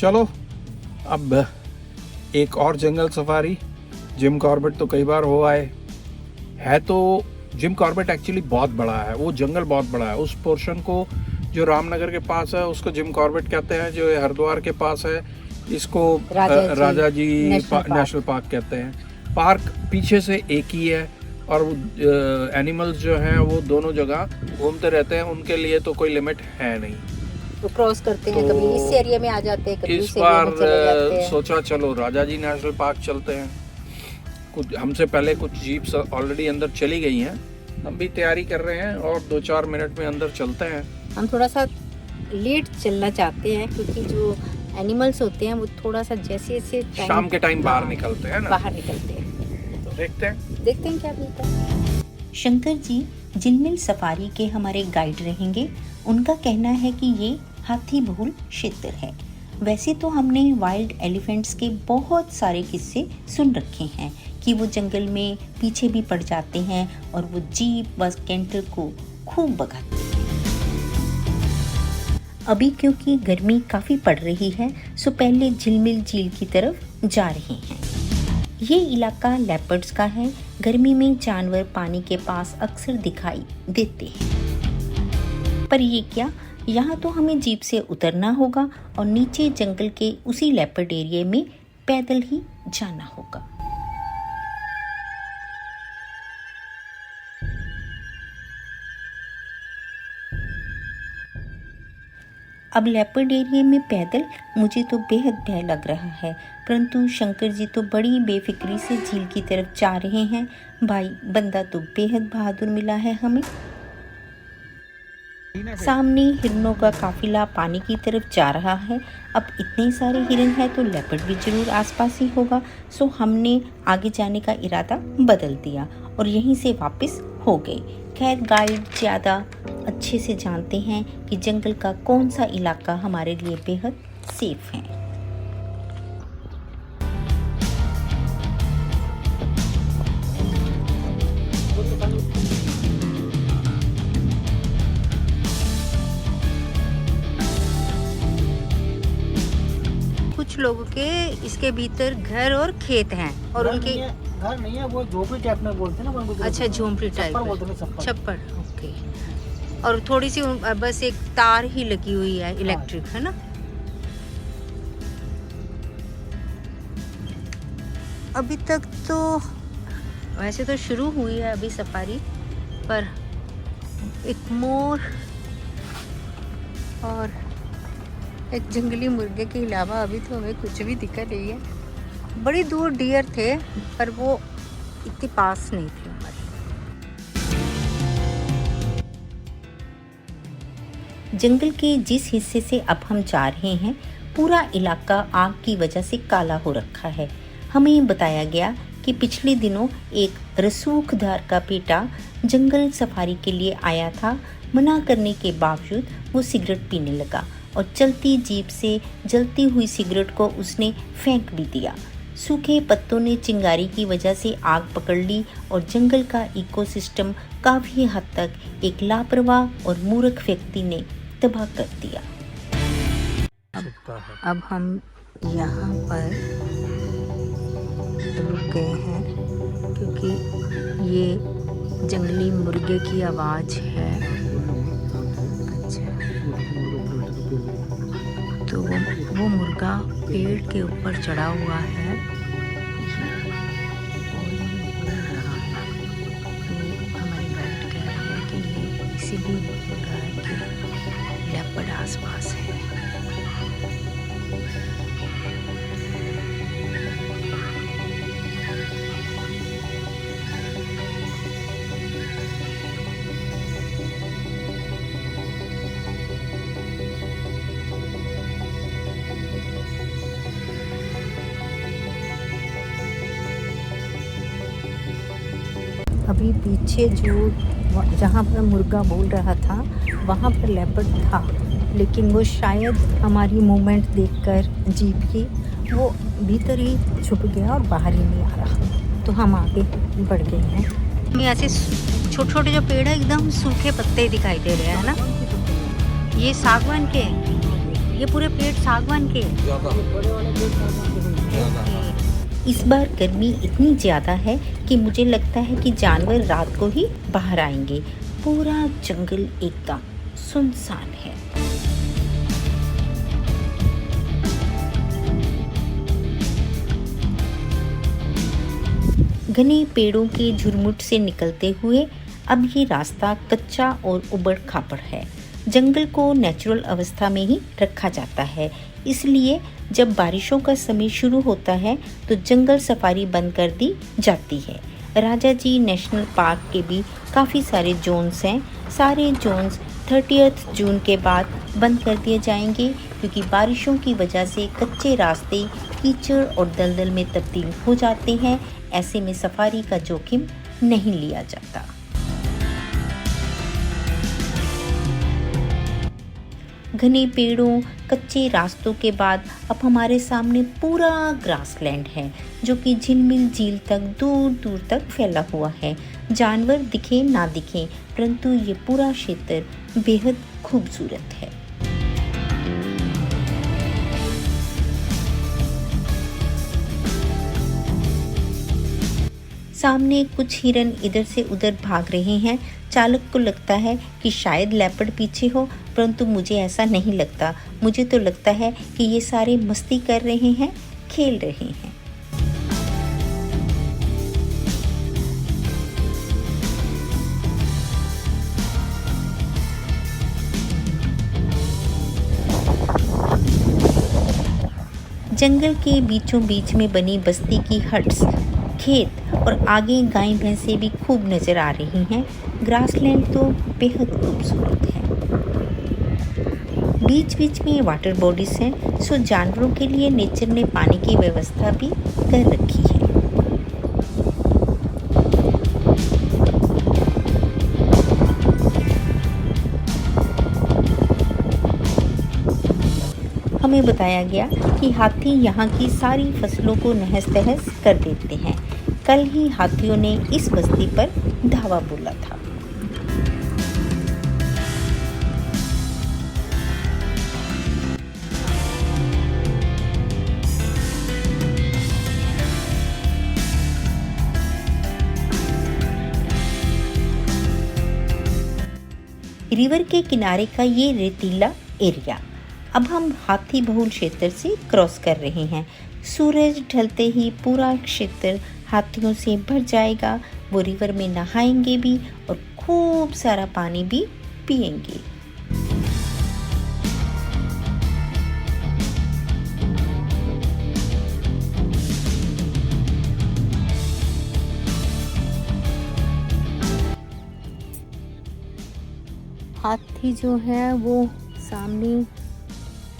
चलो अब एक और जंगल सफारी। जिम कॉर्बेट तो कई बार हो आए है, तो जिम कॉर्बेट एक्चुअली बहुत बड़ा है, वो जंगल बहुत बड़ा है। उस पोर्शन को जो रामनगर के पास है उसको जिम कॉर्बेट कहते हैं, जो हरिद्वार के पास है इसको राजा जी नेशनल पार्क कहते हैं। पार्क पीछे से एक ही है और एनिमल्स जो हैं वो दोनों जगह घूमते रहते हैं, उनके लिए तो कोई लिमिट है नहीं। तो क्रॉस करते हैं, कभी इस एरिया में आ जाते हैं, कभी इस इस एरिया में चले जाते हैं। सोचा चलो राजा जी नेशनल पार्क चलते हैं। कुछ हमसे पहले कुछ जीप्स ऑलरेडी अंदर चली गई हैं, हम भी तैयारी कर रहे हैं और 2-4 मिनट में अंदर चलते हैं। हम थोड़ा सा लेट चलना चाहते हैं क्योंकि जो एनिमल्स होते हैं वो थोड़ा सा जैसे शाम के टाइम बाहर निकलते हैं ना, बाहर निकलते हैं। तो देखते हैं क्या मिलता है। शंकर जी झिलमिल सफारी के हमारे गाइड रहेंगे। उनका कहना है कि ये हाथी बहुल क्षेत्र है। वैसे तो हमने वाइल्ड एलिफेंट्स के बहुत सारे किस्से सुन रखे हैं कि वो जंगल में पीछे भी पड़ जाते हैं और वो जीप व कैंटर को खूब भगाते हैं। अभी क्योंकि गर्मी काफ़ी पड़ रही है सो पहले झिलमिल झील की तरफ जा रहे हैं। ये इलाका लेपर्ड्स का है। गर्मी में जानवर पानी के पास अक्सर दिखाई देते हैं, पर ये क्या, यहाँ तो हमें जीप से उतरना होगा और नीचे जंगल के उसी लेपर्ड एरिया में पैदल ही जाना होगा। अब लेपर्ड एरिया में पैदल मुझे तो बेहद भय लग रहा है, परंतु शंकर जी तो बड़ी बेफिक्री से झील की तरफ जा रहे हैं। भाई बंदा तो बेहद बहादुर मिला है हमें। सामने हिरणों का काफिला पानी की तरफ जा रहा है। अब इतने सारे हिरण हैं तो लेपर्ड भी जरूर आसपास ही होगा, सो हमने आगे जाने का इरादा बदल दिया और यहीं से वापस हो गए। खैर गाइड ज़्यादा अच्छे से जानते हैं कि जंगल का कौन सा इलाका हमारे लिए बेहद सेफ है। कुछ लोगों के इसके भीतर घर और खेत हैं और उनके घर नहीं है, वो झोपड़ी टाइप में बोलते हैं ना। अच्छा झोंपड़ी टाइप छप्पर। छप्पर, ओके। और थोड़ी सी बस एक तार ही लगी हुई है इलेक्ट्रिक, है ना। अभी तक तो वैसे तो शुरू हुई है अभी सफारी, पर एक मोर और एक जंगली मुर्गे के अलावा अभी तो हमें कुछ भी दिखा नहीं है। बड़ी दूर डियर थे पर वो इतने पास नहीं थे हमारे। जंगल के जिस हिस्से से अब हम जा रहे हैं पूरा इलाका आग की वजह से काला हो रखा है। हमें बताया गया कि पिछले दिनों एक रसूखदार का बेटा जंगल सफारी के लिए आया था। मना करने के बावजूद वो सिगरेट पीने लगा और चलती जीप से जलती हुई सिगरेट को उसने फेंक भी दिया। सूखे पत्तों ने चिंगारी की वजह से आग पकड़ ली और जंगल का इकोसिस्टम काफ़ी हद तक एक लापरवाह और मूर्ख व्यक्ति ने तबाह कर दिया। अब हम यहाँ पर रुक गए हैं क्योंकि ये जंगली मुर्गे की आवाज़ है। अच्छा, तो वो मुर्गा पेड़ के ऊपर चढ़ा हुआ है और ये बोल रहा है। तो हमारे गाइड कह रहे हैं कि ये इसीलिए बोल रहा है कि लेपर्ड आसपास है। अभी पीछे जहाँ पर मुर्गा बोल रहा था वहाँ पर लेपर्ड था, लेकिन वो शायद हमारी मूवमेंट देखकर जीप की वो भीतर ही छुप गया और बाहर ही नहीं आ रहा। तो हम आगे बढ़ गए हैं। हमें ऐसे छोटे छोटे जो पेड़ है एकदम सूखे पत्ते दिखाई दे रहे हैं ना। ये सागवान के हैं। ये पूरे पेड़ सागवान के हैं। बड़े वाले पेड़ सागवान के हैं। इस बार गर्मी इतनी ज़्यादा है कि मुझे लगता है कि जानवर रात को ही बाहर आएंगे। पूरा जंगल एकदम सुनसान है। घने पेड़ों के झुरमुट से निकलते हुए अब ये रास्ता कच्चा और उबड़ खाबड़ है। जंगल को नेचुरल अवस्था में ही रखा जाता है, इसलिए जब बारिशों का समय शुरू होता है तो जंगल सफारी बंद कर दी जाती है। राजा जी नेशनल पार्क के भी काफ़ी सारे जोन्स हैं। सारे जोन्स 30 जून के बाद बंद कर दिए जाएंगे, क्योंकि बारिशों की वजह से कच्चे रास्ते कीचड़ और दलदल में तब्दील हो जाते हैं। ऐसे में सफारी का जोखिम नहीं लिया जाता। घने पेड़ों, कच्चे रास्तों के बाद अब हमारे सामने पूरा ग्रासलैंड है, जो कि झिलमिल झील तक दूर दूर तक फैला हुआ है। जानवर दिखे ना दिखे, परंतु ये पूरा क्षेत्र बेहद खूबसूरत है। सामने कुछ हिरन इधर से उधर भाग रहे हैं। चालक को लगता है कि शायद लेपर्ड पीछे हो, परंतु मुझे ऐसा नहीं लगता। मुझे तो लगता है कि ये सारे मस्ती कर रहे हैं, खेल रहे हैं। जंगल के बीचों बीच में बनी बस्ती की हट्स, खेत और आगे गाय भैंसे भी खूब नज़र आ रही हैं। ग्रासलैंड तो बेहद खूबसूरत है। बीच बीच में वाटर बॉडीज हैं, सो जानवरों के लिए नेचर ने पानी की व्यवस्था भी कर रखी है। हमें बताया गया कि हाथी यहाँ की सारी फसलों को नहस तहस कर देते हैं। कल ही हाथियों ने इस बस्ती पर धावा बोला था। रिवर के किनारे का ये रेतीला एरिया अब हम हाथी बहुल क्षेत्र से क्रॉस कर रहे हैं। सूरज ढलते ही पूरा क्षेत्र हाथियों से भर जाएगा। वो रिवर में नहाएंगे भी और खूब सारा पानी भी पिएंगे। हाथी जो है वो सामने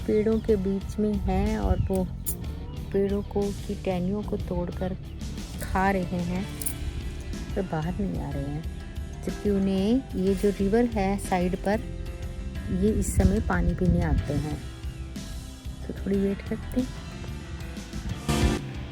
पेड़ों के बीच में है और वो पेड़ों को की टहनियों को तोड़कर खा रहे हैं, पर बाहर नहीं आ रहे हैं, जबकि उन्हें ये जो रिवर है साइड पर, ये इस समय पानी पीने आते हैं। तो थोड़ी वेट करते।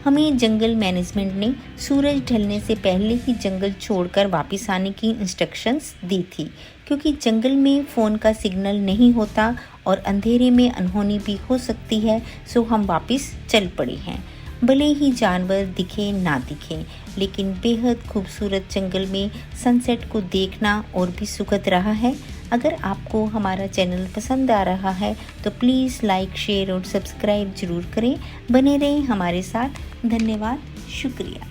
हमें जंगल मैनेजमेंट ने सूरज ढलने से पहले ही जंगल छोड़कर वापस आने की इंस्ट्रक्शंस दी थी, क्योंकि जंगल में फ़ोन का सिग्नल नहीं होता और अंधेरे में अनहोनी भी हो सकती है। सो हम वापस चल पड़े हैं। भले ही जानवर दिखे ना दिखे, लेकिन बेहद खूबसूरत जंगल में सनसेट को देखना और भी सुखद रहा है। अगर आपको हमारा चैनल पसंद आ रहा है तो प्लीज़ लाइक, शेयर और सब्सक्राइब ज़रूर करें। बने रहें हमारे साथ। धन्यवाद, शुक्रिया।